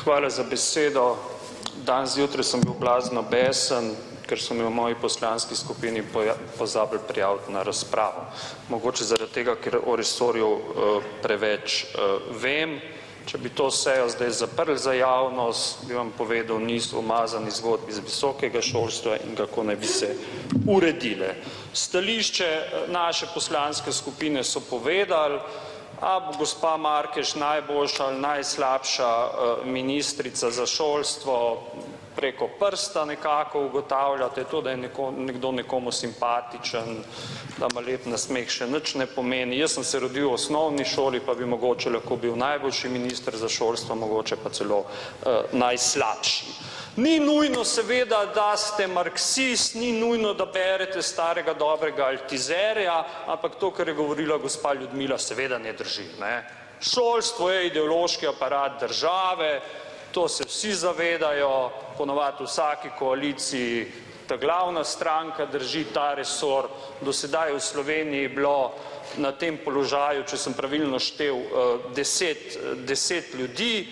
Hvala za besedo. Danes zjutraj sem bil blazno besen, ker so mi v moji poslanski skupini pozabili prijaviti na razpravo. Mogoče zaradi tega, ker o resorju preveč vem. Če bi to sejo zdaj zaprli za javnost, bi vam povedal niz umazanih zgodb iz visokega šolstva in kako naj bi se uredile. Stališče naše poslanske skupine so povedali, a bo gospa Markeš najboljša ali najslabša ministrica za šolstvo, preko prsta nekako ugotavljate, to, da je nekdo nekomu simpatičen, da ima lep nasmeh, še nič ne pomeni. Jaz sem se rodil v osnovni šoli, pa bi mogoče lahko bil najboljši minister za šolstvo, mogoče pa celo najslabši. Ni nujno seveda, da ste marksist, ni nujno, da berete starega dobrega Altizerja, ampak to, kar je govorila gospa Ljudmila, seveda ne drži. Šolstvo je ideološki aparat države, to se vsi zavedajo, ponovadi v vsaki koaliciji ta glavna stranka drži ta resor. Do sedaj v Sloveniji bilo na tem položaju, če sem pravilno štel, 10 ljudi,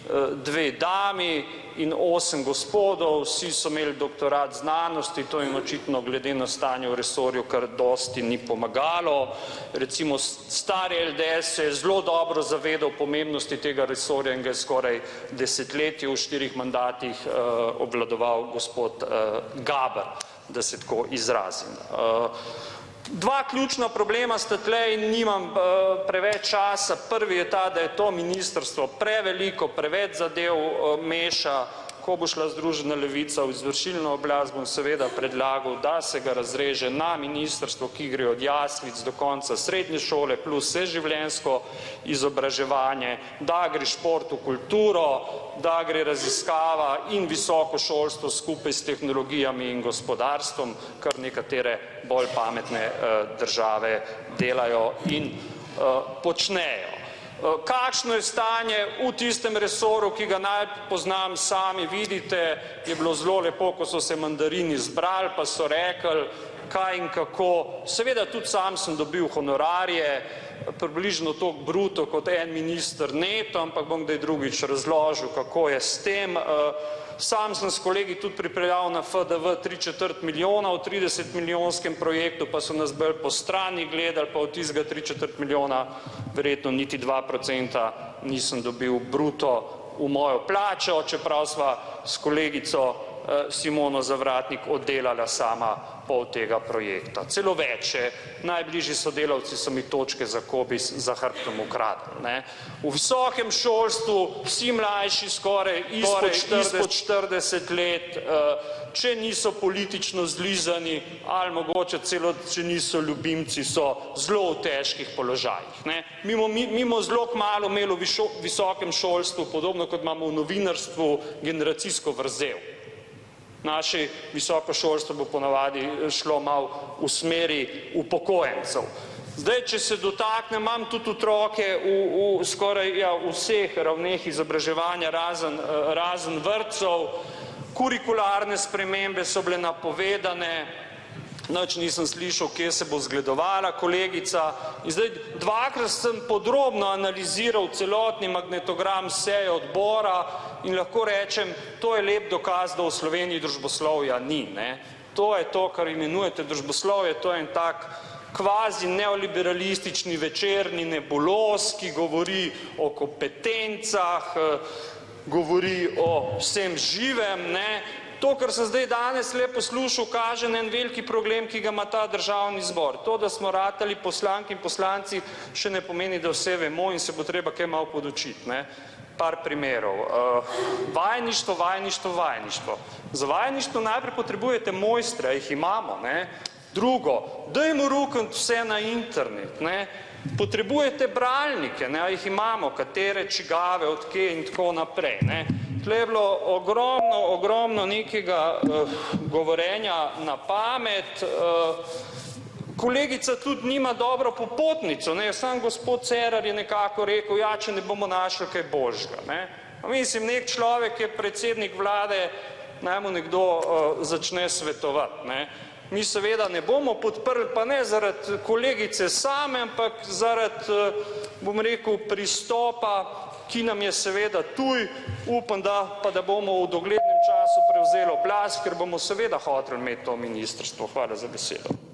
2 dami in 8 gospodov, vsi so imeli doktorat znanosti, to jim očitno glede na stanje v resorju kar dosti ni pomagalo. Recimo stari LDS se je zelo dobro zavedal pomembnosti tega resorja in ga je skoraj desetletje v 4 mandatih obvladoval gospod Gaber, da se tako izrazim. Dva ključna problema sta tle in nimam preveč časa. Prvi je ta, da je to ministrstvo preveliko, preveč zadev meša. Ko bo šla Združena levica v izvršilno oblast, bom seveda predlagal, da se ga razreže na ministrstvo, ki gre od jaslic do konca srednje šole, plus vseživljenjsko izobraževanje, da gre šport v kulturo, da gre raziskava in visoko šolstvo skupaj s tehnologijami in gospodarstvom, kar nekatere bolj pametne države delajo in počnejo. Kakšno je stanje v tistem resoru, ki ga najpoznam, sami vidite, je bilo zelo lepo, ko so se mandarini zbrali, pa so rekli, kaj in kako. Seveda tudi sam sem dobil honorarje, približno toliko bruto kot en minister neto, ampak bom kdaj drugič razložil, kako je s tem. Sam sem s kolegi tudi pripeljal na FDV 3/4 milijona v 30-milijonskem projektu, pa so nas bolj po strani gledali, pa od tistega 3/4 milijona verjetno niti 2% nisem dobil bruto v mojo plačo, čeprav sva s kolegico Simono Zavratnik oddelala sama pol tega projekta. Celo več, najbližji sodelavci so mi točke za Kobis za hrbtom ukradli. V visokem šolstvu vsi mlajši skoraj izpod 40 let, če niso politično zlizani ali mogoče celo, če niso ljubimci, so zelo v težkih položajih. Mi bomo zelo kmalu imeli v visokem šolstvu, podobno kot imamo v novinarstvu, generacijsko vrzel. Naše visoko šolstvo bo ponavadi šlo malo v smeri upokojencev. Zdaj, če se dotaknem, imam tudi otroke v skoraj vseh ravneh izobraževanja, razen vrtcev. Kurikularne spremembe so bile napovedane, nič nisem slišal, kje se bo zgledovala kolegica. In zdaj, dvakrat sem podrobno analiziral celotni magnetogram seje odbora in lahko rečem, to je lep dokaz, da v Sloveniji družboslovja ni. To je to, kar imenujete družboslovje, to je en tak kvazi neoliberalistični večerni nebulos, ki govori o kompetencah, govori o vsem živem. To, kar sem zdaj danes le poslušal, kaže na en veliki problem, ki ga ima ta državni zbor. To, da smo ratali poslanke in poslanci, še ne pomeni, da vse vemo in se bo treba kaj malo podučiti. Par primerov. Vajeništvo. Za vajeništvo najprej potrebujete mojstre, jih imamo. Drugo, dajmo rukniti vse na internet. Potrebujete bralnike, jih imamo, katere, čigave, od kje in tako naprej. Tukaj je bilo ogromno nekega govorenja na pamet. Kolegica tudi nima dobro popotnico. Sam gospod Cerar je nekako rekel, če ne bomo našli kaj božjega. Mislim, nek človek je predsednik vlade, naj mu nekdo začne svetovati. Mi seveda ne bomo podprli, pa ne zaradi kolegice same, ampak zaradi, bom rekel, pristopa ki nam je seveda tuj, upam, da bomo v doglednem času prevzeli oblast, ker bomo seveda hoteli imeti to ministrstvo. Hvala za besedo.